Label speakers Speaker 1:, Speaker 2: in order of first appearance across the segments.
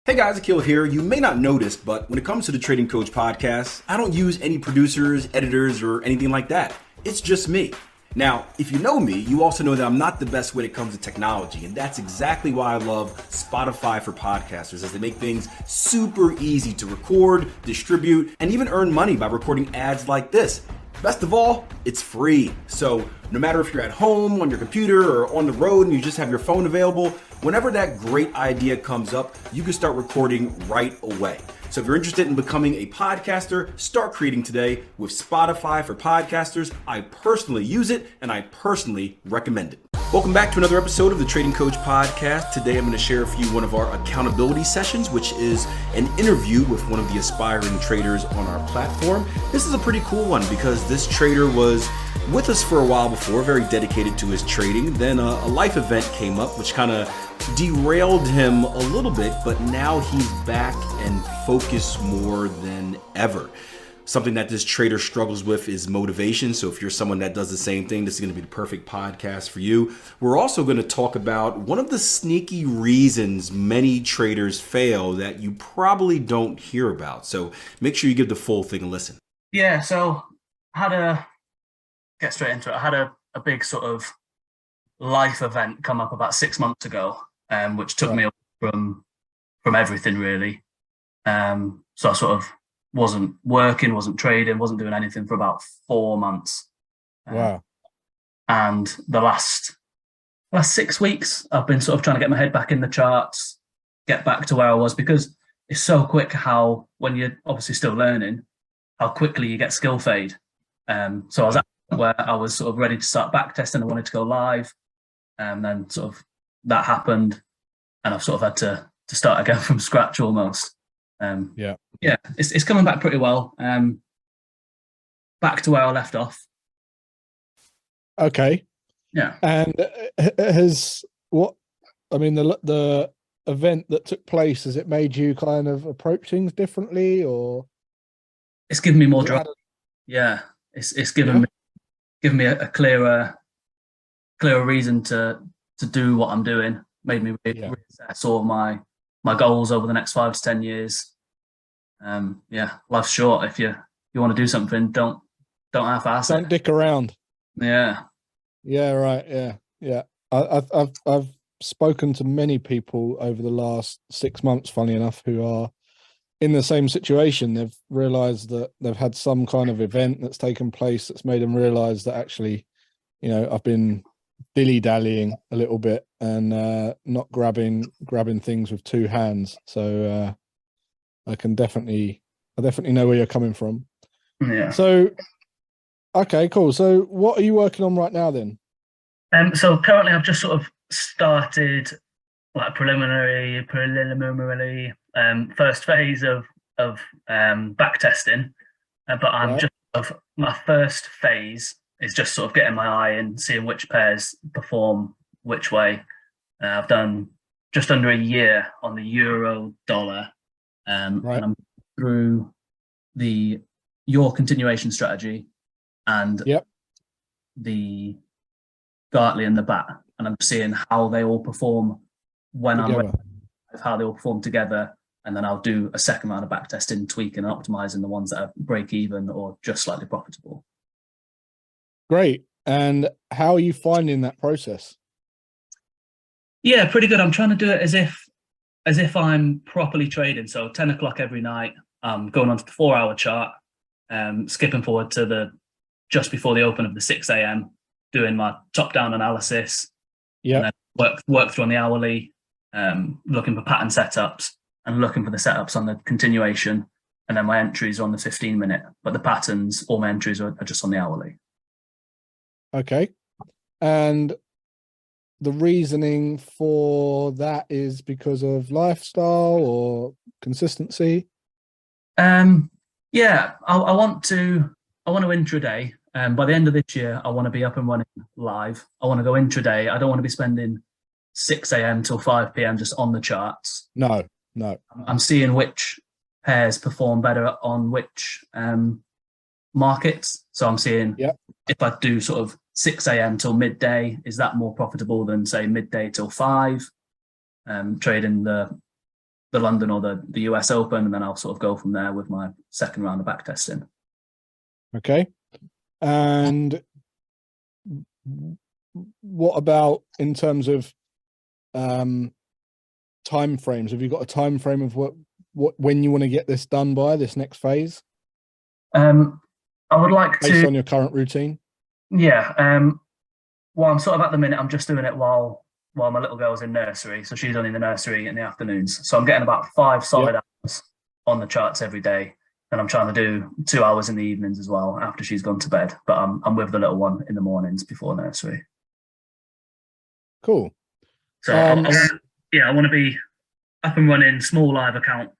Speaker 1: Hey guys, Akil here. You may not notice, but when it comes to the Trading Coach podcast, I don't use any producers, editors, or anything like that. It's just me. Now, if you know me, you also know that I'm not the best when it comes to technology, and that's exactly why I love Spotify for podcasters, as they make things super easy to record, distribute, and even earn money by recording ads like this. Best of all, it's free. So no matter if you're at home, on your computer, or on the road and you just have your phone available, whenever that great idea comes up, you can start recording right away. So if you're interested in becoming a podcaster, start creating today with Spotify for podcasters. I personally use it and I personally recommend it. Welcome back to another episode of the Trading Coach podcast. Today I'm going to share with you one of our accountability sessions, which is an interview with one of the aspiring traders on our platform. This is a pretty cool one because this trader was with us for a while before, very dedicated to his trading. Then a life event came up, which kind of derailed him a little bit, but now he's back and focused more than ever. Something that this trader struggles with is motivation. So if you're someone that does the same thing, this is going to be the perfect podcast for you. We're also going to talk about one of the sneaky reasons many traders fail that you probably don't hear about. So make sure you give the full thing a listen.
Speaker 2: Yeah, so get straight into it. I had a big sort of life event come up about 6 months ago, which took me away from everything really. So I sort of wasn't working, wasn't trading, wasn't doing anything for about 4 months.
Speaker 3: Wow.
Speaker 2: And the last 6 weeks, I've been sort of trying to get my head back in the charts, get back to where I was, because it's so quick how, when you're obviously still learning, how quickly you get skill fade. So I was at a point where I was sort of ready to start back testing. I wanted to go live. And then sort of that happened, and I've sort of had to start again from scratch almost. Yeah, it's coming back pretty well. Back to where I left off.
Speaker 3: Okay.
Speaker 2: Yeah.
Speaker 3: And the event that took place, has it made you kind of approach things differently, or?
Speaker 2: It's given me more drive. Yeah, it's given me a clearer reason to do what I'm doing. Made me reassess all my goals over the next 5 to 10 years. Life's short. If you want to do something, don't half-ass it.
Speaker 3: Don't dick around.
Speaker 2: Yeah.
Speaker 3: Yeah. Right. Yeah. I've spoken to many people over the last 6 months, funny enough, who are in the same situation. They've realized that they've had some kind of event that's taken place that's made them realize that actually, I've been dilly-dallying a little bit and not grabbing things with two hands. So I definitely know where you're coming from.
Speaker 2: Yeah.
Speaker 3: So, okay, cool. So what are you working on right now then?
Speaker 2: So currently I've just sort of started like preliminary first phase of back testing, but I'm my first phase is just sort of getting my eye in, seeing which pairs perform which way. I've done just under a year on the euro dollar, and I'm through your continuation strategy and the Gartley and the bat, and I'm seeing how they all perform when together. I'm ready, how they all perform together, and then I'll do a second round of back testing, tweaking and optimizing the ones that are break even or just slightly profitable.
Speaker 3: Great. And how are you finding that process?
Speaker 2: Yeah, pretty good. I'm trying to do it as if I'm properly trading. So 10 o'clock every night, going onto the 4-hour chart, skipping forward to just before the open of the 6 a.m, doing my top-down analysis.
Speaker 3: Yeah.
Speaker 2: And then work through on the hourly, looking for pattern setups and looking for the setups on the continuation. And then my entries are on the 15-minute, but the patterns, all my entries are just on the hourly.
Speaker 3: Okay. And the reasoning for that is because of lifestyle or consistency?
Speaker 2: Yeah, I want to intraday. By the end of this year, I want to be up and running live. I want to go intraday. I don't want to be spending 6 a.m. till 5 p.m. just on the charts.
Speaker 3: No.
Speaker 2: I'm seeing which pairs perform better on which markets. So I'm seeing if I do sort of 6 a.m. till midday, is that more profitable than say midday till 5? Trading the the London or the US Open, and then I'll sort of go from there with my second round of back testing.
Speaker 3: Okay. And what about in terms of time frames? Have you got a time frame of what when you want to get this done by, this next phase?
Speaker 2: I would like
Speaker 3: based
Speaker 2: to
Speaker 3: on your current routine.
Speaker 2: Yeah. Well, I'm sort of at the minute, I'm just doing it while my little girl's in nursery. So she's only in the nursery in the afternoons. So I'm getting about 5 solid hours on the charts every day. And I'm trying to do 2 hours in the evenings as well after she's gone to bed. But I'm with the little one in the mornings before nursery.
Speaker 3: Cool.
Speaker 2: So I want to be up and running, small live account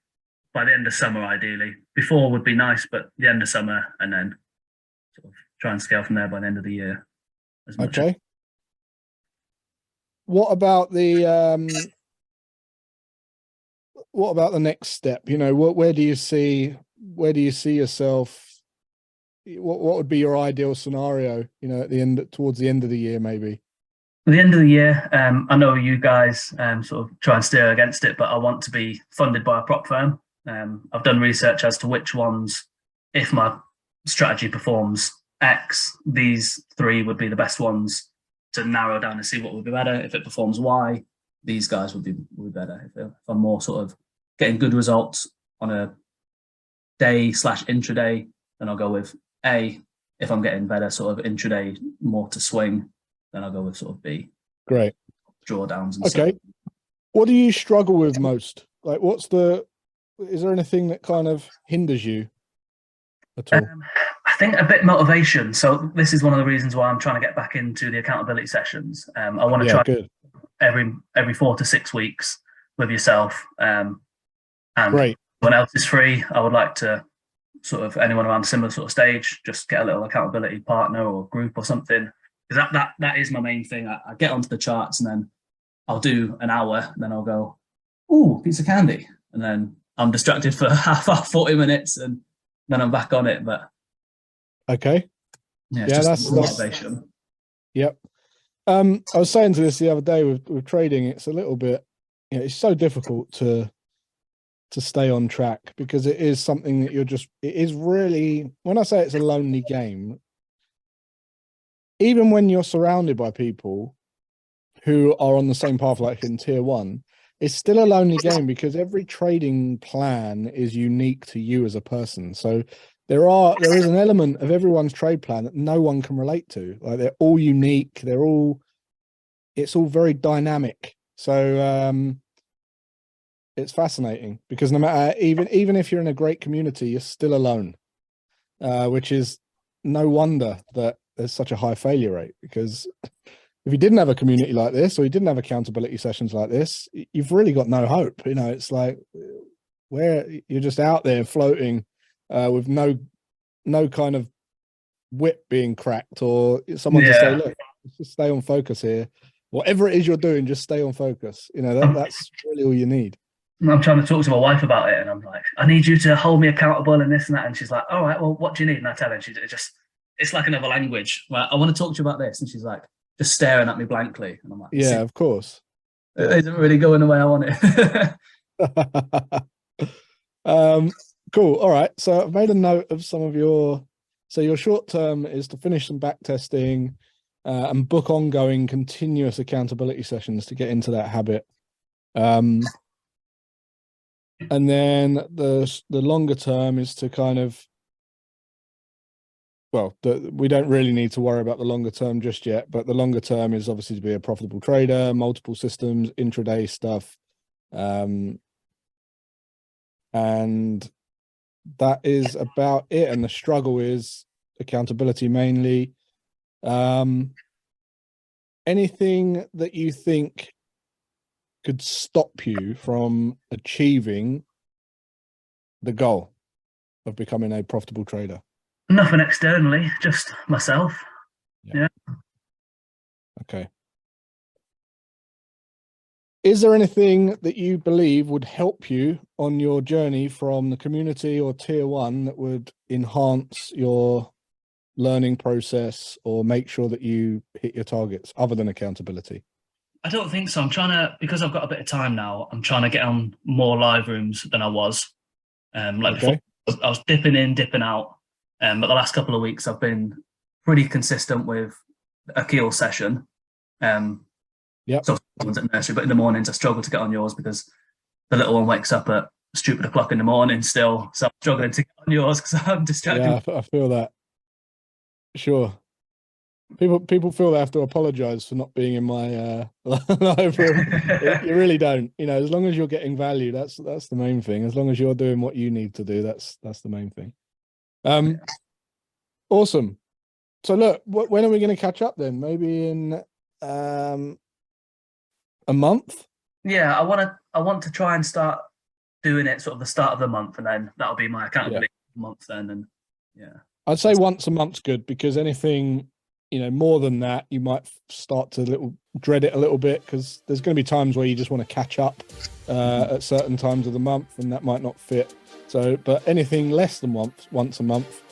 Speaker 2: by the end of summer, ideally. Before would be nice, but the end of summer, and then sort of try and scale from there by the end of the year. As much
Speaker 3: Okay. What about the next step? You know, where do you see yourself? What would be your ideal scenario? You know, towards the end of the year, maybe.
Speaker 2: At the end of the year, I know you guys sort of try and steer against it, but I want to be funded by a prop firm. I've done research as to which ones, if my strategy performs X, these 3 would be the best ones to narrow down and see what would be better. If it performs Y, these guys would be better. If I'm more sort of getting good results on a day/intraday, then I'll go with A. If I'm getting better sort of intraday, more to swing, then I'll go with sort of B.
Speaker 3: Great.
Speaker 2: Drawdowns and
Speaker 3: okay.
Speaker 2: stuff.
Speaker 3: What do you struggle with most? Like, is there anything that kind of hinders you at all?
Speaker 2: I think a bit motivation. So this is one of the reasons why I'm trying to get back into the accountability sessions. I want to try every 4 to 6 weeks with yourself. And
Speaker 3: Great.
Speaker 2: when else is free, I would like to sort of anyone around a similar sort of stage, just get a little accountability partner or group or something. Because that is my main thing. I get onto the charts and then I'll do an hour and then I'll go, ooh, piece of candy. And then I'm distracted for half hour, 40 minutes and then I'm back on it. But
Speaker 3: okay.
Speaker 2: Yeah, that's motivation.
Speaker 3: Yep. I was saying to this the other day with trading, it's a little bit, it's so difficult to stay on track because it is something that it is really, when I say it's a lonely game, even when you're surrounded by people who are on the same path like in tier 1, it's still a lonely game because every trading plan is unique to you as a person. So there is an element of everyone's trade plan that no one can relate to. Like, they're all unique. It's all very dynamic. So it's fascinating because no matter, even if you're in a great community, you're still alone, which is no wonder that there's such a high failure rate, because if you didn't have a community like this, or you didn't have accountability sessions like this, you've really got no hope. You know, it's like where you're just out there floating with no kind of whip being cracked, or someone to say, look, just stay on focus here. Whatever it is you're doing, just stay on focus. You know, that's really all you need.
Speaker 2: I'm trying to talk to my wife about it, and I'm like, I need you to hold me accountable and this and that. And she's like, all right, well, what do you need? And I tell her, and it's like another language. Well, I want to talk to you about this. And she's like, just staring at me blankly. And I'm like,
Speaker 3: yeah, of course.
Speaker 2: It isn't really going the way I want
Speaker 3: it. Cool. All right. So I've made a note of some of your short term is to finish some back testing and book ongoing continuous accountability sessions to get into that habit. And then the longer term is to kind of, we don't really need to worry about the longer term just yet, but the longer term is obviously to be a profitable trader, multiple systems, intraday stuff. And that is about it. And the struggle is accountability mainly. Anything that you think could stop you from achieving the goal of becoming a profitable trader?
Speaker 2: Nothing externally, just myself. Yeah.
Speaker 3: Okay. Is there anything that you believe would help you on your journey from the community or tier 1 that would enhance your learning process or make sure that you hit your targets other than accountability?
Speaker 2: I don't think so. I'm trying to, because I've got a bit of time now, I'm trying to get on more live rooms than I was. Before, I was dipping in, dipping out. But the last couple of weeks, I've been pretty consistent with Akil session. So one's at nursery, but in the mornings I struggle to get on yours because the little one wakes up at stupid o'clock in the morning still. So I'm struggling to get on yours because I'm distracted.
Speaker 3: Yeah, I feel that. Sure. People feel they have to apologize for not being in my live room. You really don't. As long as you're getting value, that's the main thing. As long as you're doing what you need to do, that's the main thing. Awesome. So look, when are we going to catch up then? Maybe in a month?
Speaker 2: Yeah, I want to try and start doing it sort of the start of the month, and then that'll be my accountability month then. And
Speaker 3: I'd say once a month's good, because anything more than that, you might start to dread it a little bit, because there's going to be times where you just want to catch up at certain times of the month, and that might not fit. So, but anything less than once a month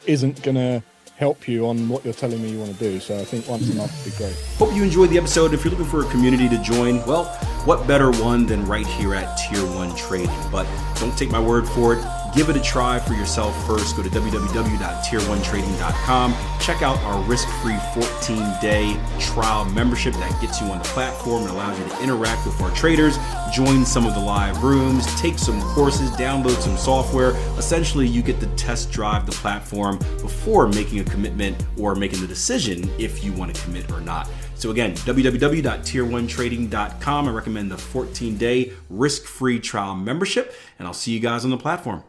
Speaker 3: isn't going to help you on what you're telling me you want to do. So I think once a month would be great.
Speaker 1: Hope you enjoyed the episode. If you're looking for a community to join, well, what better one than right here at Tier 1 Trading? But don't take my word for it. Give it a try for yourself first. Go to www.tier1trading.com. Check out our risk-free 14-day trial membership that gets you on the platform and allows you to interact with our traders, join some of the live rooms, take some courses, download some software. Essentially, you get to test drive the platform before making a commitment or making the decision if you want to commit or not. So again, www.tier1trading.com. I recommend the 14-day risk-free trial membership, and I'll see you guys on the platform.